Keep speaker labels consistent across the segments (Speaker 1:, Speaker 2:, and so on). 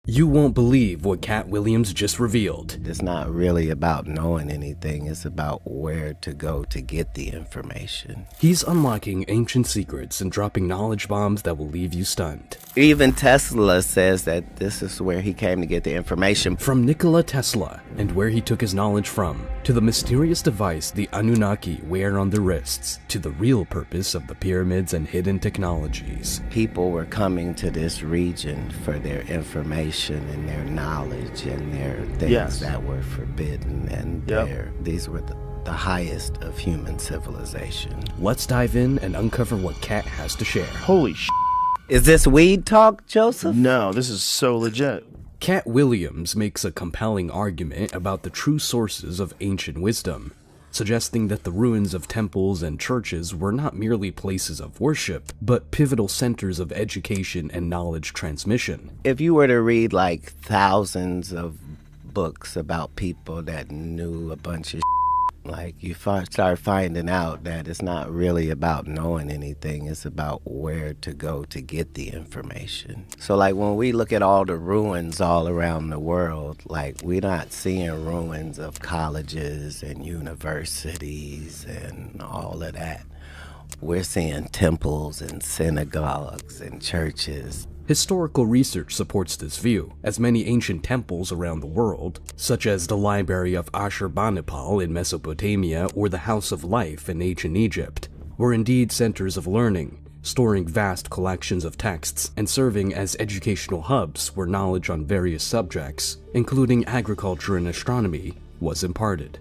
Speaker 1: You won't believe what Cat Williams just revealed.
Speaker 2: It's not really about knowing anything, it's about where to go to get the information.
Speaker 1: He's unlocking ancient secrets and dropping knowledge bombs that will leave you stunned.
Speaker 2: Even Tesla says that this is where he came to get the information.
Speaker 1: From Nikola Tesla and where he took his knowledge from, to the mysterious device the Anunnaki wear on their wrists, to the real purpose of the pyramids and hidden technologies.
Speaker 2: People were coming to this region for their information and their knowledge and their things that were forbidden, and these were the highest of human civilization.
Speaker 1: Let's dive in and uncover what Cat has to share.
Speaker 3: Holy sh**.
Speaker 2: Is this weed talk, Joseph?
Speaker 3: No, this is so legit.
Speaker 1: Cat Williams makes a compelling argument about the true sources of ancient wisdom, suggesting that the ruins of temples and churches were not merely places of worship, but pivotal centers of education and knowledge transmission.
Speaker 2: If you were to read like thousands of books about people that knew a bunch of like you start finding out that it's not really about knowing anything, it's about where to go to get the information. So like when we look at all the ruins all around the world, like we're not seeing ruins of colleges and universities and all of that. We're seeing temples and synagogues and churches.
Speaker 1: Historical research supports this view, as many ancient temples around the world, such as the Library of Ashurbanipal in Mesopotamia or the House of Life in ancient Egypt, were indeed centers of learning, storing vast collections of texts and serving as educational hubs where knowledge on various subjects, including agriculture and astronomy, was imparted.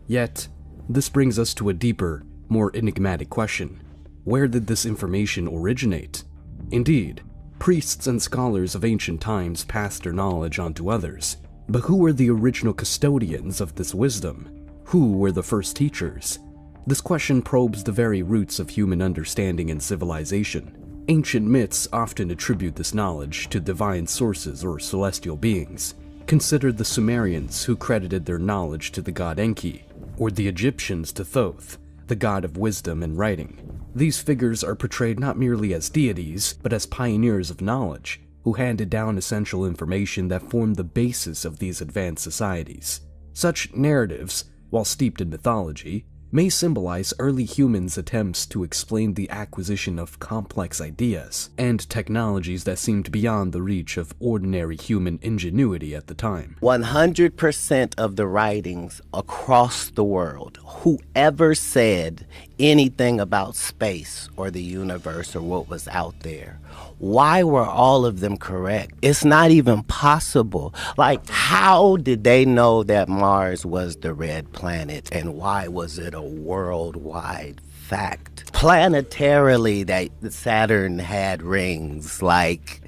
Speaker 1: Yet, this brings us to a deeper, more enigmatic question. Where did this information originate? Indeed, priests and scholars of ancient times passed their knowledge on to others. But who were the original custodians of this wisdom? Who were the first teachers? This question probes the very roots of human understanding and civilization. Ancient myths often attribute this knowledge to divine sources or celestial beings. Consider the Sumerians, who credited their knowledge to the god Enki, or the Egyptians to Thoth, the god of wisdom and writing. These figures are portrayed not merely as deities, but as pioneers of knowledge, who handed down essential information that formed the basis of these advanced societies. Such narratives, while steeped in mythology, may symbolize early humans' attempts to explain the acquisition of complex ideas and technologies that seemed beyond the reach of ordinary human ingenuity at the time.
Speaker 2: 100% of the writings across the world, whoever said anything about space or the universe or what was out there, why were all of them correct? It's not even possible. Like, how did they know that Mars was the red planet, and why was it a worldwide fact? Planetarily, that Saturn had rings, like,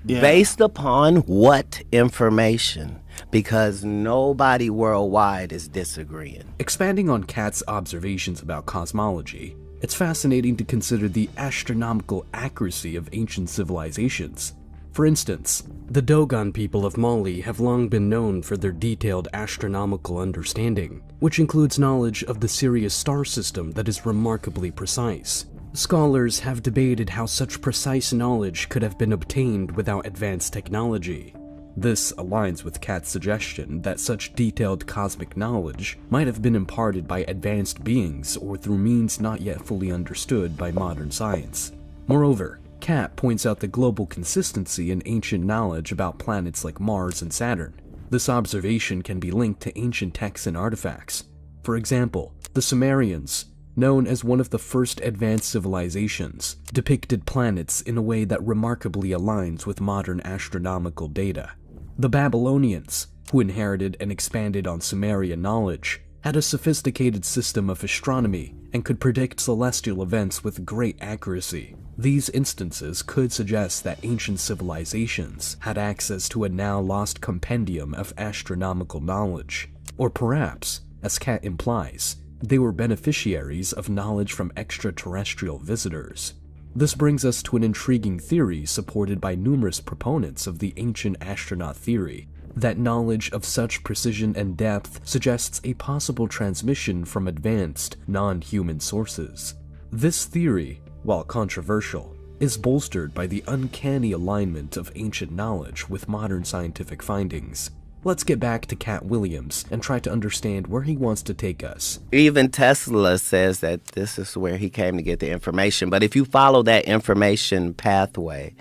Speaker 2: based upon what information? Because nobody worldwide is disagreeing.
Speaker 1: Expanding on Cat's observations about cosmology, it's fascinating to consider the astronomical accuracy of ancient civilizations. For instance, the Dogon people of Mali have long been known for their detailed astronomical understanding, which includes knowledge of the Sirius star system that is remarkably precise. Scholars have debated how such precise knowledge could have been obtained without advanced technology. This aligns with Cat's suggestion that such detailed cosmic knowledge might have been imparted by advanced beings or through means not yet fully understood by modern science. Moreover, Cat points out the global consistency in ancient knowledge about planets like Mars and Saturn. This observation can be linked to ancient texts and artifacts. For example, the Sumerians, known as one of the first advanced civilizations, depicted planets in a way that remarkably aligns with modern astronomical data. The Babylonians, who inherited and expanded on Sumerian knowledge, had a sophisticated system of astronomy and could predict celestial events with great accuracy. These instances could suggest that ancient civilizations had access to a now lost compendium of astronomical knowledge. Or perhaps, as Cat implies, they were beneficiaries of knowledge from extraterrestrial visitors. This brings us to an intriguing theory supported by numerous proponents of the ancient astronaut theory, that knowledge of such precision and depth suggests a possible transmission from advanced, non-human sources. This theory, while controversial, is bolstered by the uncanny alignment of ancient knowledge with modern scientific findings. Let's get back to Cat Williams and try to understand where he wants to take us.
Speaker 2: Even Tesla says that this is where he came to get the information. But if you follow that information pathway,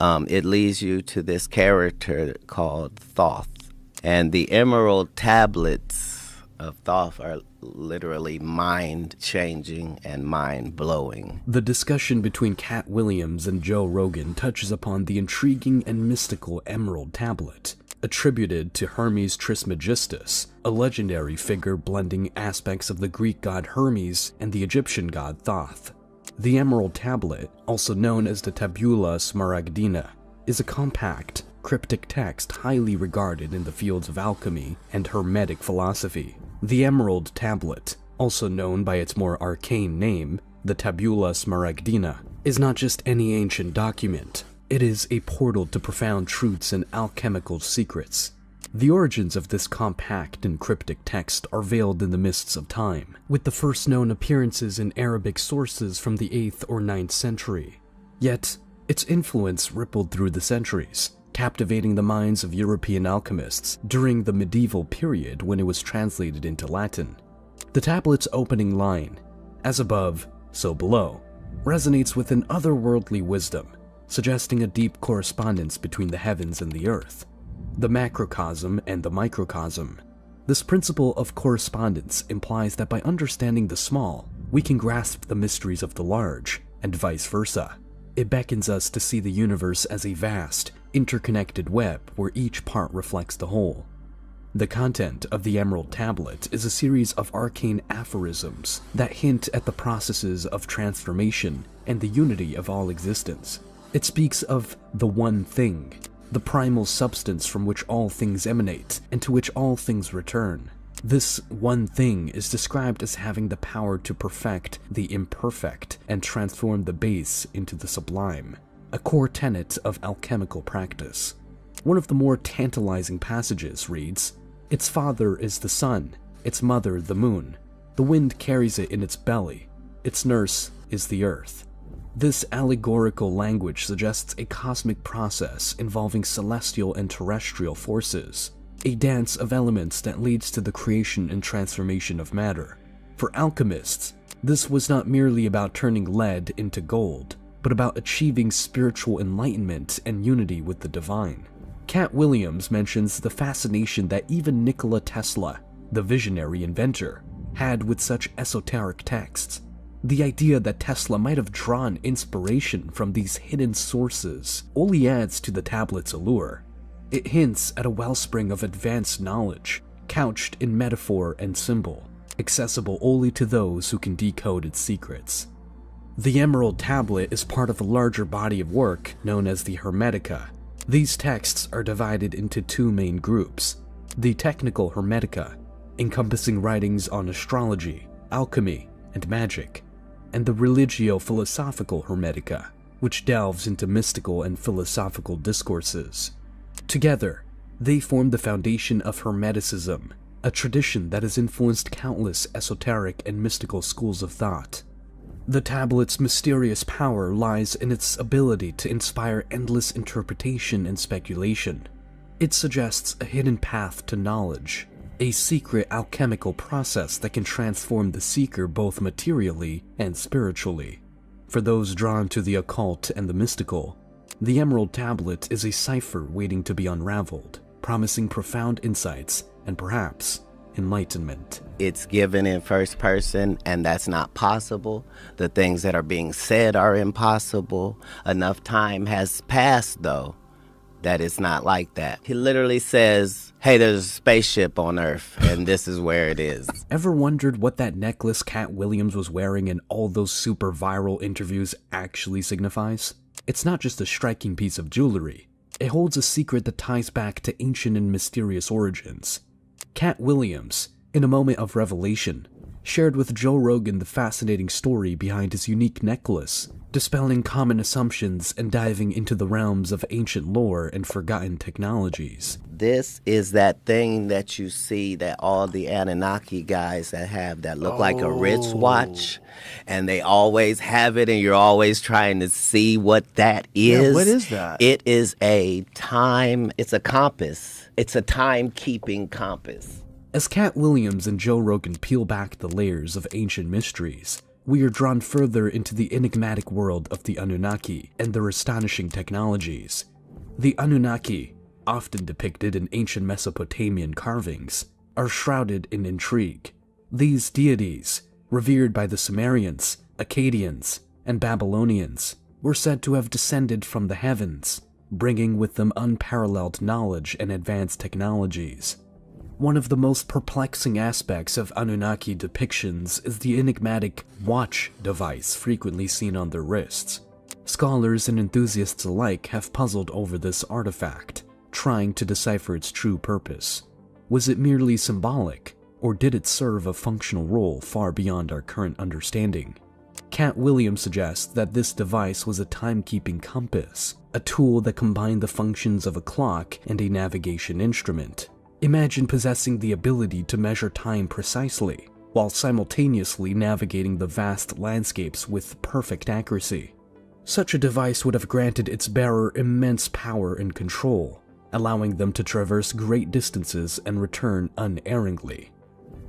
Speaker 2: it leads you to this character called Thoth. And the emerald tablets of Thoth are literally mind-changing and mind-blowing.
Speaker 1: The discussion between Cat Williams and Joe Rogan touches upon the intriguing and mystical Emerald Tablet, attributed to Hermes Trismegistus, a legendary figure blending aspects of the Greek god Hermes and the Egyptian god Thoth. The Emerald Tablet, also known as the Tabula Smaragdina, is a compact, cryptic text highly regarded in the fields of alchemy and Hermetic philosophy. The Emerald Tablet, also known by its more arcane name, the Tabula Smaragdina, is not just any ancient document. It is a portal to profound truths and alchemical secrets. The origins of this compact and cryptic text are veiled in the mists of time, with the first known appearances in Arabic sources from the 8th or 9th century. Yet, its influence rippled through the centuries, captivating the minds of European alchemists during the medieval period when it was translated into Latin. The tablet's opening line, "As above, so below," resonates with an otherworldly wisdom, suggesting a deep correspondence between the heavens and the earth, the macrocosm and the microcosm. This principle of correspondence implies that by understanding the small, we can grasp the mysteries of the large, and vice versa. It beckons us to see the universe as a vast, interconnected web where each part reflects the whole. The content of the Emerald Tablet is a series of arcane aphorisms that hint at the processes of transformation and the unity of all existence. It speaks of the one thing, the primal substance from which all things emanate and to which all things return. This one thing is described as having the power to perfect the imperfect and transform the base into the sublime, a core tenet of alchemical practice. One of the more tantalizing passages reads, "Its father is the sun, its mother the moon. The wind carries it in its belly. Its nurse is the earth." This allegorical language suggests a cosmic process involving celestial and terrestrial forces, a dance of elements that leads to the creation and transformation of matter. For alchemists, this was not merely about turning lead into gold, but about achieving spiritual enlightenment and unity with the divine. Cat Williams mentions the fascination that even Nikola Tesla, the visionary inventor, had with such esoteric texts. The idea that Tesla might have drawn inspiration from these hidden sources only adds to the tablet's allure. It hints at a wellspring of advanced knowledge, couched in metaphor and symbol, accessible only to those who can decode its secrets. The Emerald Tablet is part of a larger body of work known as the Hermetica. These texts are divided into two main groups: the Technical Hermetica, encompassing writings on astrology, alchemy, and magic, and the Religio-Philosophical Hermetica, which delves into mystical and philosophical discourses. Together, they form the foundation of Hermeticism, a tradition that has influenced countless esoteric and mystical schools of thought. The tablet's mysterious power lies in its ability to inspire endless interpretation and speculation. It suggests a hidden path to knowledge, a secret alchemical process that can transform the seeker both materially and spiritually. For those drawn to the occult and the mystical, the Emerald Tablet is a cipher waiting to be unraveled, promising profound insights and perhaps enlightenment.
Speaker 2: It's given in first person, and that's not possible. The things that are being said are impossible. Enough time has passed, though, that it's not like that. He literally says, hey, there's a spaceship on Earth, and this is where it is.
Speaker 1: Ever wondered what that necklace Cat Williams was wearing in all those super viral interviews actually signifies? It's not just a striking piece of jewelry. It holds a secret that ties back to ancient and mysterious origins. Cat Williams, in a moment of revelation, shared with Joe Rogan the fascinating story behind his unique necklace, dispelling common assumptions and diving into the realms of ancient lore and forgotten technologies.
Speaker 2: This is that thing that you see that all the Anunnaki guys that look like a wristwatch, and they always have it, and you're always trying to see what that is.
Speaker 3: Yeah, what is that?
Speaker 2: It is it's a compass. It's a time-keeping compass.
Speaker 1: As Cat Williams and Joe Rogan peel back the layers of ancient mysteries, we are drawn further into the enigmatic world of the Anunnaki and their astonishing technologies. The Anunnaki, often depicted in ancient Mesopotamian carvings, are shrouded in intrigue. These deities, revered by the Sumerians, Akkadians, and Babylonians, were said to have descended from the heavens, bringing with them unparalleled knowledge and advanced technologies. One of the most perplexing aspects of Anunnaki depictions is the enigmatic watch device frequently seen on their wrists. Scholars and enthusiasts alike have puzzled over this artifact, trying to decipher its true purpose. Was it merely symbolic, or did it serve a functional role far beyond our current understanding? Cat Williams suggests that this device was a timekeeping compass, a tool that combined the functions of a clock and a navigation instrument. Imagine possessing the ability to measure time precisely, while simultaneously navigating the vast landscapes with perfect accuracy. Such a device would have granted its bearer immense power and control, allowing them to traverse great distances and return unerringly.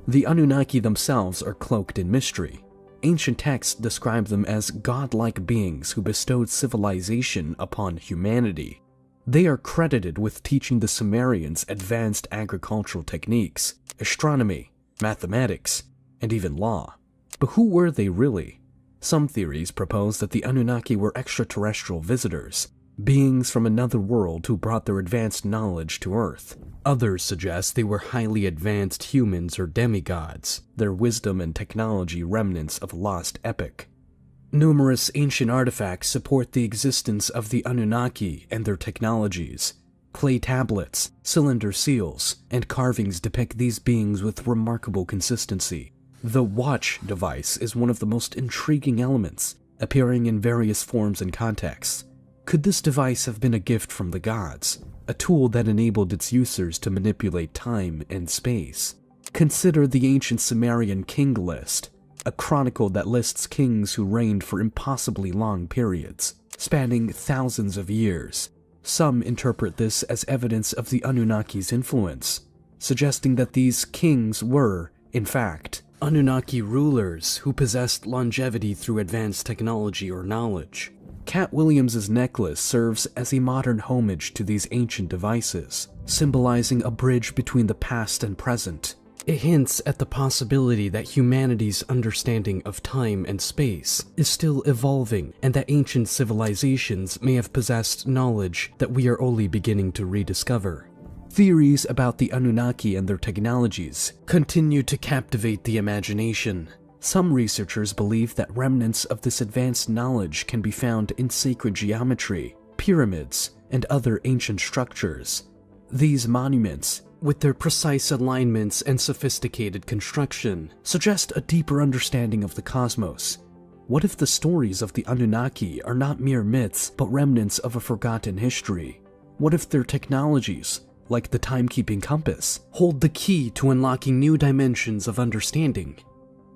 Speaker 1: The Anunnaki themselves are cloaked in mystery. Ancient texts describe them as godlike beings who bestowed civilization upon humanity. They are credited with teaching the Sumerians advanced agricultural techniques, astronomy, mathematics, and even law. But who were they really? Some theories propose that the Anunnaki were extraterrestrial visitors, beings from another world who brought their advanced knowledge to Earth. Others suggest they were highly advanced humans or demigods, their wisdom and technology remnants of a lost epoch. Numerous ancient artifacts support the existence of the Anunnaki and their technologies. Clay tablets, cylinder seals, and carvings depict these beings with remarkable consistency. The watch device is one of the most intriguing elements, appearing in various forms and contexts. Could this device have been a gift from the gods, a tool that enabled its users to manipulate time and space? Consider the ancient Sumerian king list, a chronicle that lists kings who reigned for impossibly long periods, spanning thousands of years. Some interpret this as evidence of the Anunnaki's influence, suggesting that these kings were, in fact, Anunnaki rulers who possessed longevity through advanced technology or knowledge. Cat Williams's necklace serves as a modern homage to these ancient devices, symbolizing a bridge between the past and present. It hints at the possibility that humanity's understanding of time and space is still evolving, and that ancient civilizations may have possessed knowledge that we are only beginning to rediscover. Theories about the Anunnaki and their technologies continue to captivate the imagination. Some researchers believe that remnants of this advanced knowledge can be found in sacred geometry, pyramids, and other ancient structures. These monuments, with their precise alignments and sophisticated construction, suggest a deeper understanding of the cosmos. What if the stories of the Anunnaki are not mere myths, but remnants of a forgotten history? What if their technologies, like the timekeeping compass, hold the key to unlocking new dimensions of understanding?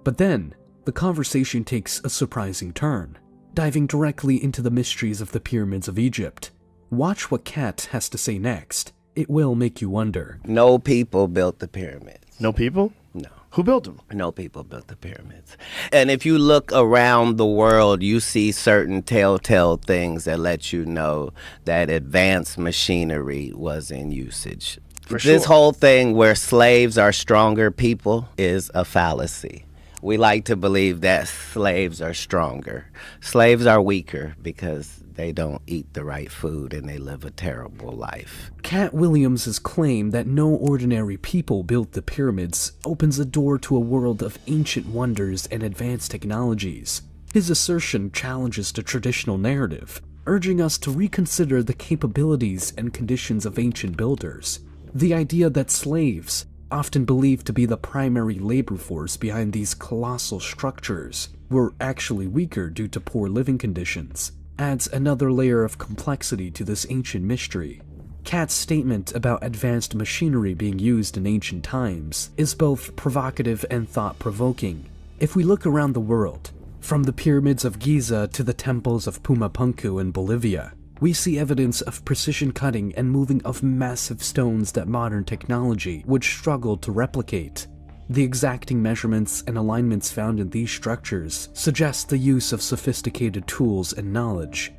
Speaker 1: But then, the conversation takes a surprising turn, diving directly into the mysteries of the pyramids of Egypt. Watch what Kat has to say next. It will make you wonder.
Speaker 2: No people built the pyramids.
Speaker 3: No people?
Speaker 2: No.
Speaker 3: Who built them?
Speaker 2: No people built the pyramids. And if you look around the world, you see certain telltale things that let you know that advanced machinery was in usage.
Speaker 3: For
Speaker 2: This
Speaker 3: sure.
Speaker 2: whole thing where slaves are stronger people is a fallacy. We like to believe that slaves are stronger. Slaves are weaker because they don't eat the right food and they live a terrible life.
Speaker 1: Cat Williams's claim that no ordinary people built the pyramids opens a door to a world of ancient wonders and advanced technologies. His assertion challenges the traditional narrative, urging us to reconsider the capabilities and conditions of ancient builders. The idea that slaves, often believed to be the primary labor force behind these colossal structures, were actually weaker due to poor living conditions, adds another layer of complexity to this ancient mystery. Cat's statement about advanced machinery being used in ancient times is both provocative and thought-provoking. If we look around the world, from the pyramids of Giza to the temples of Pumapunku in Bolivia, we see evidence of precision cutting and moving of massive stones that modern technology would struggle to replicate. The exacting measurements and alignments found in these structures suggest the use of sophisticated tools and knowledge.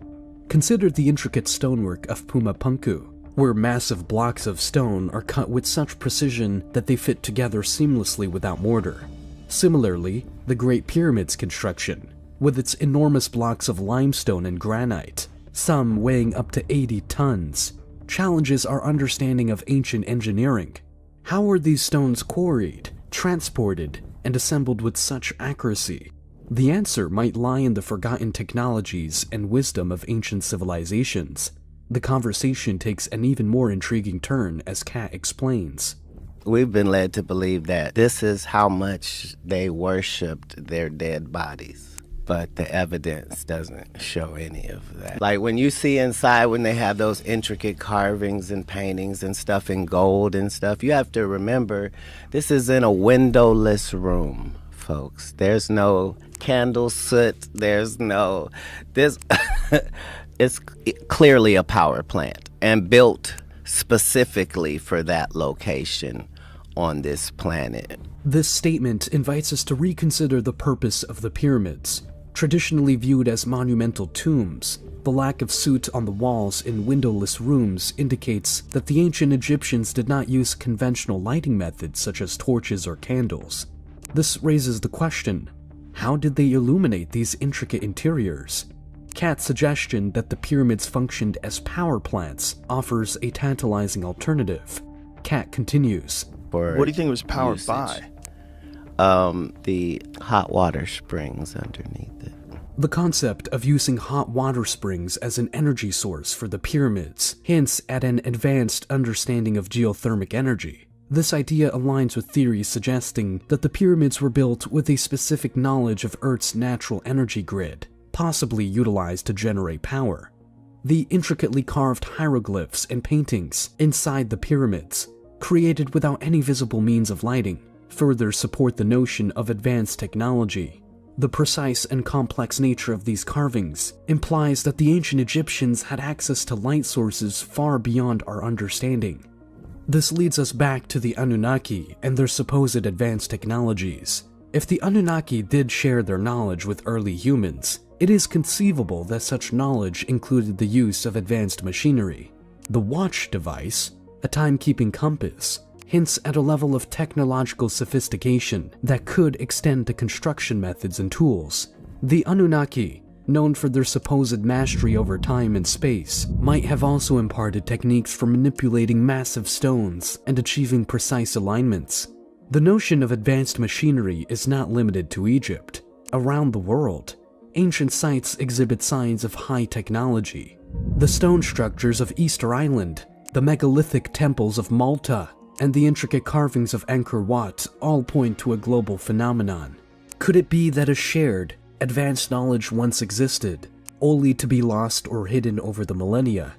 Speaker 1: Consider the intricate stonework of Pumapunku, where massive blocks of stone are cut with such precision that they fit together seamlessly without mortar. Similarly, the Great Pyramid's construction, with its enormous blocks of limestone and granite, some weighing up to 80 tons, challenges our understanding of ancient engineering. How were these stones quarried, transported, and assembled with such accuracy? The answer might lie in the forgotten technologies and wisdom of ancient civilizations. The conversation takes an even more intriguing turn as Cat explains.
Speaker 2: We've been led to believe that this is how much they worshipped their dead bodies, but the evidence doesn't show any of that. Like when you see inside, when they have those intricate carvings and paintings and stuff in gold and stuff, you have to remember this is in a windowless room, folks. There's no candle soot, there's no... It's clearly a power plant and built specifically for that location on this planet.
Speaker 1: This statement invites us to reconsider the purpose of the pyramids. Traditionally viewed as monumental tombs, the lack of soot on the walls in windowless rooms indicates that the ancient Egyptians did not use conventional lighting methods such as torches or candles. This raises the question, how did they illuminate these intricate interiors? Cat's suggestion that the pyramids functioned as power plants offers a tantalizing alternative. Cat continues.
Speaker 3: What do you think it was powered by?
Speaker 2: The hot water springs underneath it.
Speaker 1: The concept of using hot water springs as an energy source for the pyramids hints at an advanced understanding of geothermal energy. This idea aligns with theories suggesting that the pyramids were built with a specific knowledge of Earth's natural energy grid, possibly utilized to generate power. The intricately carved hieroglyphs and paintings inside the pyramids, created without any visible means of lighting, further support the notion of advanced technology. The precise and complex nature of these carvings implies that the ancient Egyptians had access to light sources far beyond our understanding. This leads us back to the Anunnaki and their supposed advanced technologies. If the Anunnaki did share their knowledge with early humans, it is conceivable that such knowledge included the use of advanced machinery. The watch device, a timekeeping compass, hints at a level of technological sophistication that could extend to construction methods and tools. The Anunnaki, known for their supposed mastery over time and space, might have also imparted techniques for manipulating massive stones and achieving precise alignments. The notion of advanced machinery is not limited to Egypt. Around the world, ancient sites exhibit signs of high technology. The stone structures of Easter Island, the megalithic temples of Malta, and the intricate carvings of Angkor Wat all point to a global phenomenon. Could it be that a shared, advanced knowledge once existed, only to be lost or hidden over the millennia?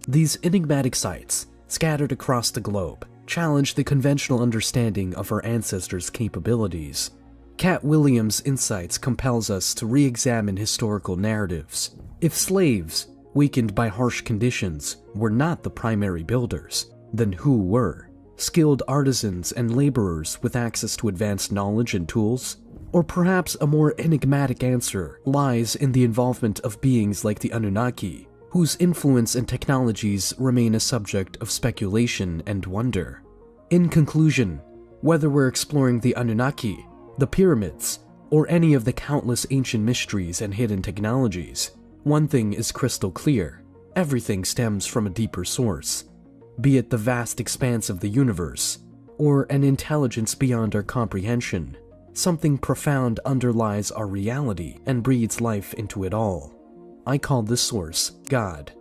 Speaker 1: These enigmatic sites, scattered across the globe, challenge the conventional understanding of our ancestors' capabilities. Cat Williams' insights compels us to re-examine historical narratives. If slaves, weakened by harsh conditions, were not the primary builders, then who were? Skilled artisans and laborers with access to advanced knowledge and tools? Or perhaps a more enigmatic answer lies in the involvement of beings like the Anunnaki, whose influence and technologies remain a subject of speculation and wonder. In conclusion, whether we're exploring the Anunnaki, the pyramids, or any of the countless ancient mysteries and hidden technologies, one thing is crystal clear: everything stems from a deeper source. Be it the vast expanse of the universe, or an intelligence beyond our comprehension, something profound underlies our reality and breathes life into it all. I call this source God.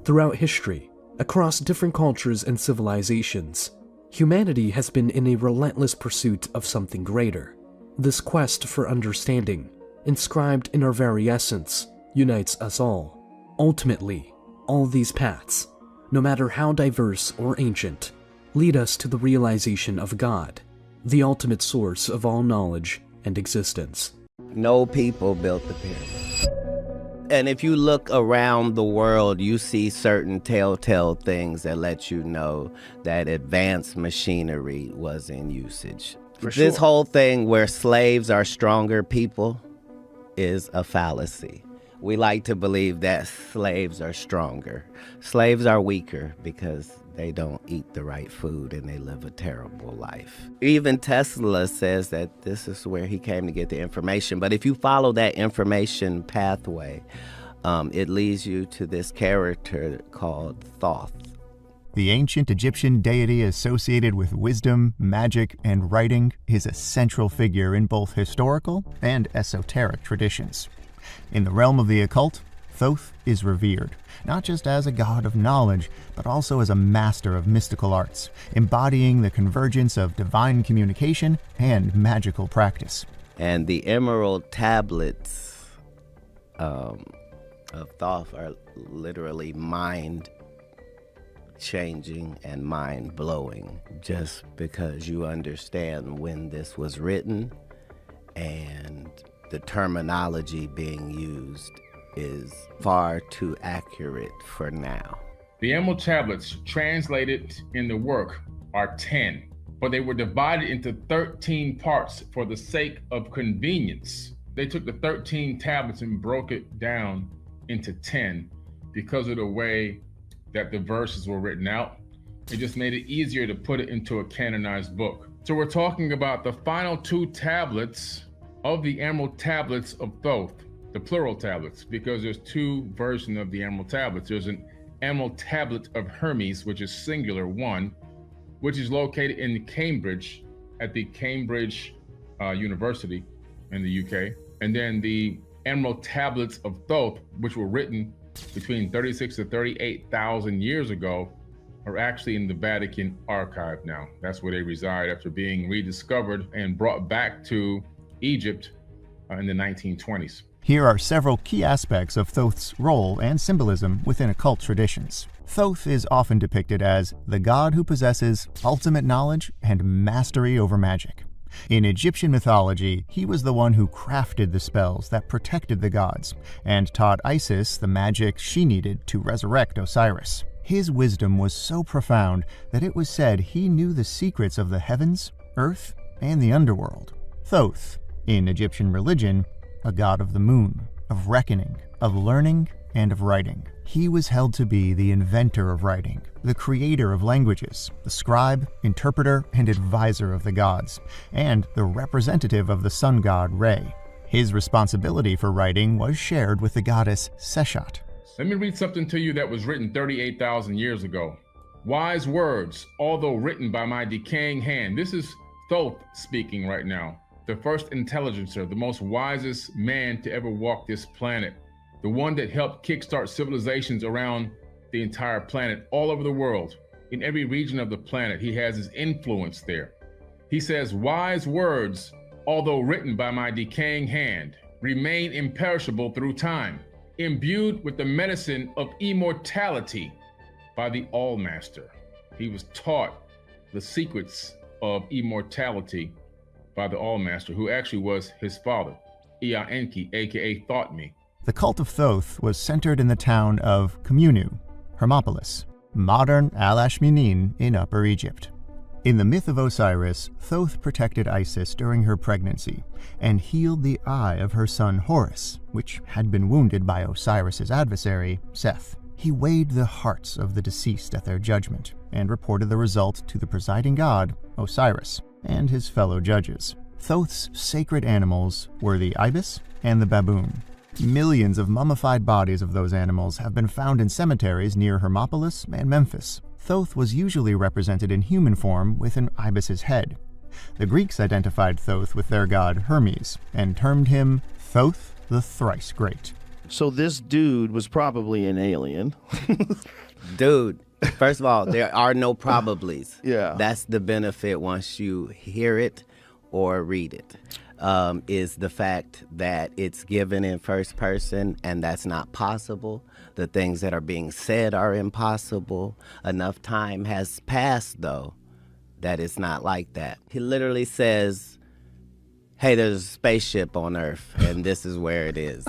Speaker 1: Throughout history, across different cultures and civilizations, Humanity has been in a relentless pursuit of something greater. This quest for understanding, inscribed in our very essence, unites us all. Ultimately, all these paths, no matter how diverse or ancient, lead us to the realization of God, the ultimate source of all knowledge and existence.
Speaker 2: No people built the pyramid. And if you look around the world, you see certain telltale things that let you know that advanced machinery was in usage. This whole thing where slaves are stronger people is a fallacy. We like to believe that slaves are stronger. Slaves are weaker because they don't eat the right food and they live a terrible life. Even Tesla says that this is where he came to get the information. But if you follow that information pathway, it leads you to this character called Thoth.
Speaker 4: The ancient Egyptian deity associated with wisdom, magic, and writing is a central figure in both historical and esoteric traditions. In the realm of the occult, Thoth is revered, not just as a god of knowledge, but also as a master of mystical arts, embodying the convergence of divine communication and magical practice.
Speaker 2: And the emerald tablets of Thoth are literally mind-changing and mind-blowing, just because you understand when this was written and the terminology being used is far too accurate for now.
Speaker 5: The Emerald Tablets translated in the work are 10, but they were divided into 13 parts for the sake of convenience. They took the 13 tablets and broke it down into 10 because of the way that the verses were written out. It just made it easier to put it into a canonized book. So we're talking about the final 2 tablets of the Emerald Tablets of Thoth, the plural tablets, because there's 2 versions of the Emerald Tablets. There's an Emerald Tablet of Hermes, which is singular 1, which is located in Cambridge at the Cambridge University in the UK. And then the Emerald Tablets of Thoth, which were written between 36 to 38,000 years ago, are actually in the Vatican archive now. That's where they reside after being rediscovered and brought back to Egypt in the 1920s.
Speaker 4: Here are several key aspects of Thoth's role and symbolism within occult traditions. Thoth is often depicted as the god who possesses ultimate knowledge and mastery over magic. In Egyptian mythology, he was the one who crafted the spells that protected the gods and taught Isis the magic she needed to resurrect Osiris. His wisdom was so profound that it was said he knew the secrets of the heavens, earth, and the underworld. Thoth, in Egyptian religion, a god of the moon, of reckoning, of learning, and of writing. He was held to be the inventor of writing, the creator of languages, the scribe, interpreter, and advisor of the gods, and the representative of the sun god Re. His responsibility for writing was shared with the goddess Seshat.
Speaker 5: Let me read something to you that was written 38,000 years ago. Wise words, although written by my decaying hand. This is Thoth speaking right now. The first intelligencer, the most wisest man to ever walk this planet. The one that helped kickstart civilizations around the entire planet, all over the world. In every region of the planet, he has his influence there. He says, wise words, although written by my decaying hand, remain imperishable through time, imbued with the medicine of immortality by the All-Master. He was taught the secrets of immortality by the All-Master, who actually was his father, Ea Enki, aka Thoth-Me.
Speaker 4: The cult of Thoth was centered in the town of Khmunu, Hermopolis, modern Al-Ashminin in Upper Egypt. In the myth of Osiris, Thoth protected Isis during her pregnancy and healed the eye of her son Horus, which had been wounded by Osiris's adversary, Seth. He weighed the hearts of the deceased at their judgment and reported the result to the presiding god, Osiris, and his fellow judges. Thoth's sacred animals were the ibis and the baboon. Millions of mummified bodies of those animals have been found in cemeteries near Hermopolis and Memphis. Thoth was usually represented in human form with an ibis's head. The Greeks identified Thoth with their god Hermes and termed him Thoth the Thrice Great.
Speaker 3: So this dude was probably an alien.
Speaker 2: Dude, First of all, there are no probablys.
Speaker 3: Yeah.
Speaker 2: That's the benefit once you hear it or read it, is the fact that it's given in first person, and that's not possible. The things that are being said are impossible. Enough time has passed, though, that it's not like that. He literally says, hey, there's a spaceship on Earth, and this is where it is.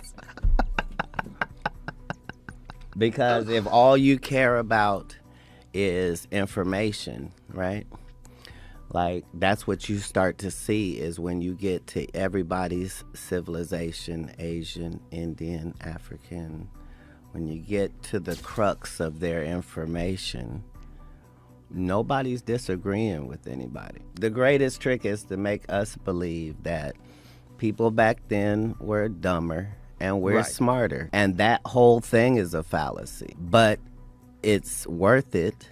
Speaker 2: Because if all you care about is information, right? Like, that's what you start to see is when you get to everybody's civilization, Asian, Indian, African, when you get to the crux of their information, nobody's disagreeing with anybody. The greatest trick is to make us believe that people back then were dumber and we're smarter. And that whole thing is a fallacy. But it's worth it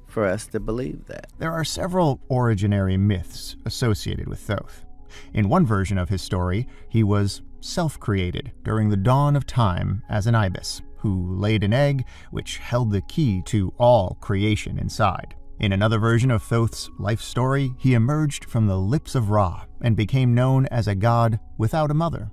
Speaker 2: for us to believe that.
Speaker 4: There are several originary myths associated with Thoth. In one version of his story, he was self-created during the dawn of time as an ibis, who laid an egg which held the key to all creation inside. In another version of Thoth's life story, he emerged from the lips of Ra and became known as a god without a mother.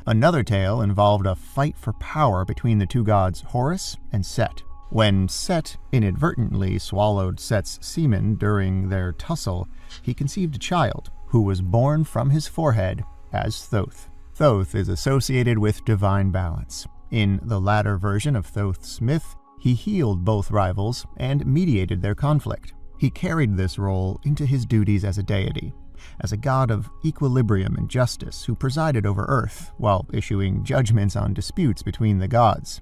Speaker 4: Another tale involved a fight for power between the two gods Horus and Set. When Set inadvertently swallowed Set's semen during their tussle, he conceived a child who was born from his forehead as Thoth. Thoth is associated with divine balance. In the latter version of Thoth's myth, he healed both rivals and mediated their conflict. He carried this role into his duties as a deity, as a god of equilibrium and justice who presided over Earth while issuing judgments on disputes between the gods.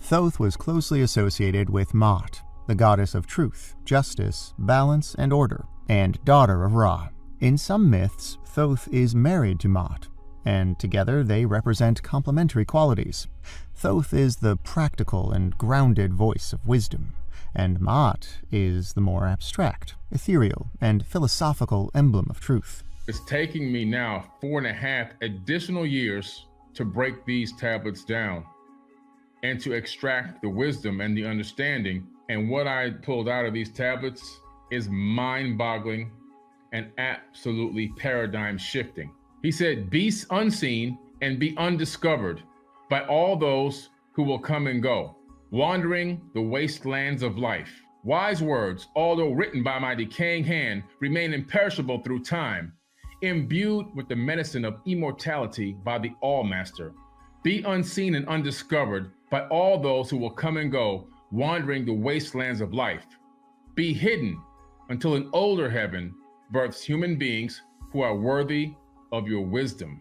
Speaker 4: Thoth was closely associated with Maat, the goddess of truth, justice, balance, and order, and daughter of Ra. In some myths, Thoth is married to Maat, and together they represent complementary qualities. Thoth is the practical and grounded voice of wisdom, and Maat is the more abstract, ethereal, and philosophical emblem of truth.
Speaker 5: It's taking me now 4.5 additional years to break these tablets down and to extract the wisdom and the understanding. And what I pulled out of these tablets is mind-boggling and absolutely paradigm shifting. He said, be unseen and be undiscovered by all those who will come and go, wandering the wastelands of life. Wise words, although written by my decaying hand, remain imperishable through time, imbued with the medicine of immortality by the All-Master. Be unseen and undiscovered by all those who will come and go, wandering the wastelands of life. Be hidden until an older heaven births human beings who are worthy of your wisdom.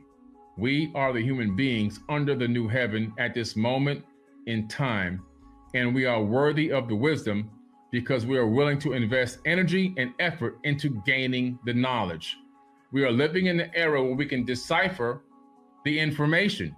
Speaker 5: We are the human beings under the new heaven at this moment in time, and we are worthy of the wisdom because we are willing to invest energy and effort into gaining the knowledge. We are living in an era where we can decipher the information.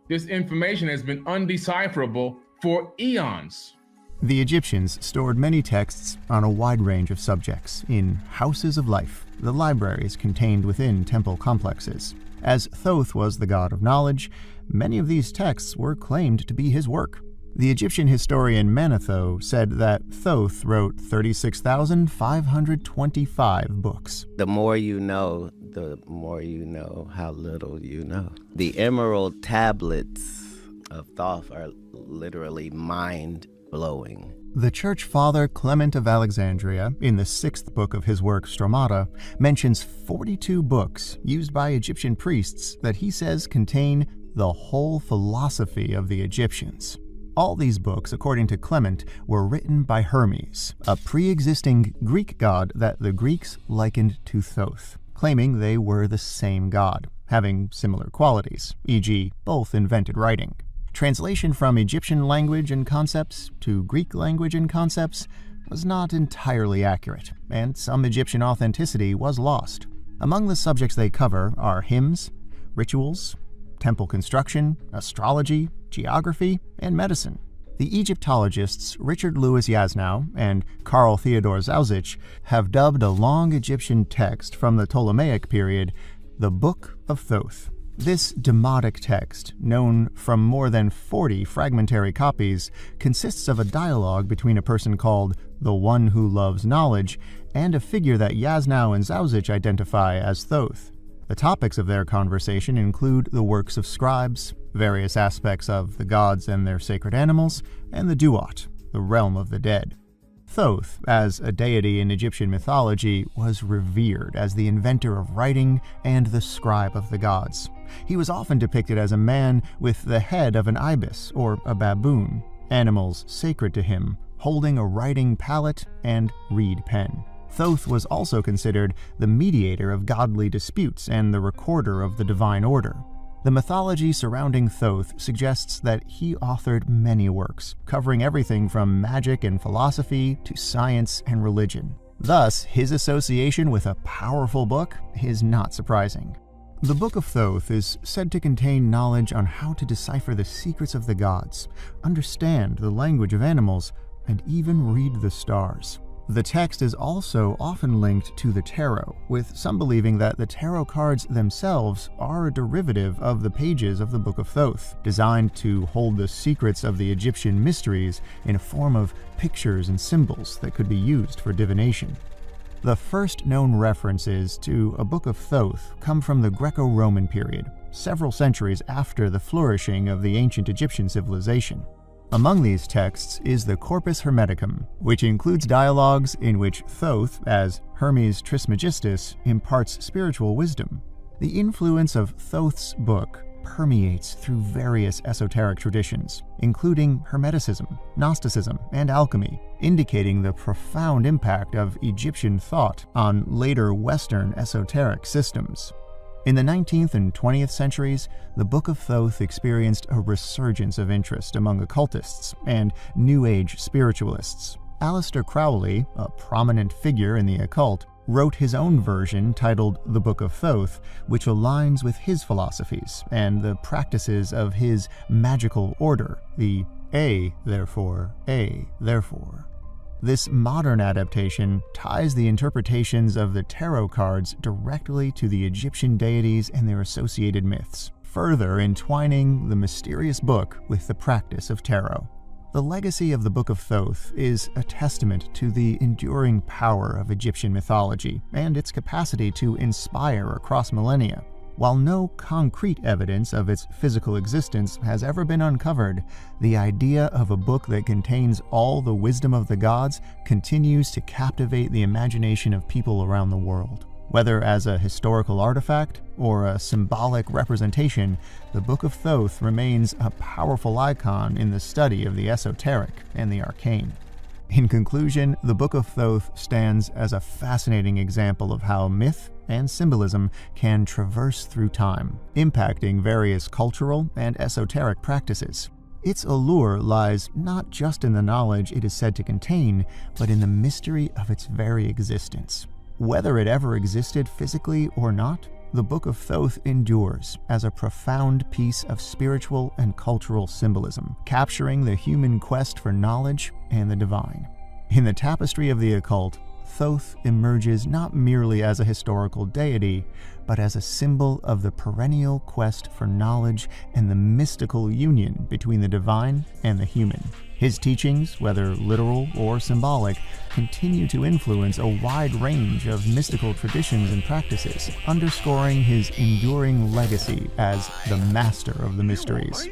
Speaker 5: This information has been undecipherable for eons.
Speaker 4: The Egyptians stored many texts on a wide range of subjects in houses of life, the libraries contained within temple complexes. As Thoth was the god of knowledge, many of these texts were claimed to be his work. The Egyptian historian Manetho said that Thoth wrote 36,525 books.
Speaker 2: The more you know, the more you know how little you know. The emerald tablets of Thoth are literally mind-blowing.
Speaker 4: The church father Clement of Alexandria, in the 6th book of his work Stromata, mentions 42 books used by Egyptian priests that he says contain the whole philosophy of the Egyptians. All these books, according to Clement, were written by Hermes, a pre-existing Greek god that the Greeks likened to Thoth, claiming they were the same god, having similar qualities, e.g., both invented writing. Translation from Egyptian language and concepts to Greek language and concepts was not entirely accurate, and some Egyptian authenticity was lost. Among the subjects they cover are hymns, rituals, temple construction, astrology, geography, and medicine. The Egyptologists Richard Louis Yasnow and Carl Theodor Zauzich have dubbed a long Egyptian text from the Ptolemaic period the Book of Thoth. This demotic text, known from more than 40 fragmentary copies, consists of a dialogue between a person called the One Who Loves Knowledge and a figure that Yasnau and Zauzich identify as Thoth. The topics of their conversation include the works of scribes, various aspects of the gods and their sacred animals, and the Duat, the realm of the dead. Thoth, as a deity in Egyptian mythology, was revered as the inventor of writing and the scribe of the gods. He was often depicted as a man with the head of an ibis or a baboon, animals sacred to him, holding a writing palette and reed pen. Thoth was also considered the mediator of godly disputes and the recorder of the divine order. The mythology surrounding Thoth suggests that he authored many works, covering everything from magic and philosophy to science and religion. Thus, his association with a powerful book is not surprising. The Book of Thoth is said to contain knowledge on how to decipher the secrets of the gods, understand the language of animals, and even read the stars. The text is also often linked to the tarot, with some believing that the tarot cards themselves are a derivative of the pages of the Book of Thoth, designed to hold the secrets of the Egyptian mysteries in a form of pictures and symbols that could be used for divination. The first known references to a Book of Thoth come from the Greco-Roman period, several centuries after the flourishing of the ancient Egyptian civilization. Among these texts is the Corpus Hermeticum, which includes dialogues in which Thoth, as Hermes Trismegistus, imparts spiritual wisdom. The influence of Thoth's book permeates through various esoteric traditions, including Hermeticism, Gnosticism, and alchemy, indicating the profound impact of Egyptian thought on later Western esoteric systems. In the 19th and 20th centuries, the Book of Thoth experienced a resurgence of interest among occultists and New Age spiritualists. Aleister Crowley, a prominent figure in the occult, wrote his own version titled The Book of Thoth, which aligns with his philosophies and the practices of his magical order, the A, therefore, A, therefore. This modern adaptation ties the interpretations of the tarot cards directly to the Egyptian deities and their associated myths, further entwining the mysterious book with the practice of tarot. The legacy of the Book of Thoth is a testament to the enduring power of Egyptian mythology and its capacity to inspire across millennia. While no concrete evidence of its physical existence has ever been uncovered, the idea of a book that contains all the wisdom of the gods continues to captivate the imagination of people around the world. Whether as a historical artifact or a symbolic representation, the Book of Thoth remains a powerful icon in the study of the esoteric and the arcane. In conclusion, the Book of Thoth stands as a fascinating example of how myth and symbolism can traverse through time, impacting various cultural and esoteric practices. Its allure lies not just in the knowledge it is said to contain, but in the mystery of its very existence. Whether it ever existed physically or not, the Book of Thoth endures as a profound piece of spiritual and cultural symbolism, capturing the human quest for knowledge and the divine. In the tapestry of the occult, Thoth emerges not merely as a historical deity, but as a symbol of the perennial quest for knowledge and the mystical union between the divine and the human. His teachings, whether literal or symbolic, continue to influence a wide range of mystical traditions and practices, underscoring his enduring legacy as the master of the mysteries.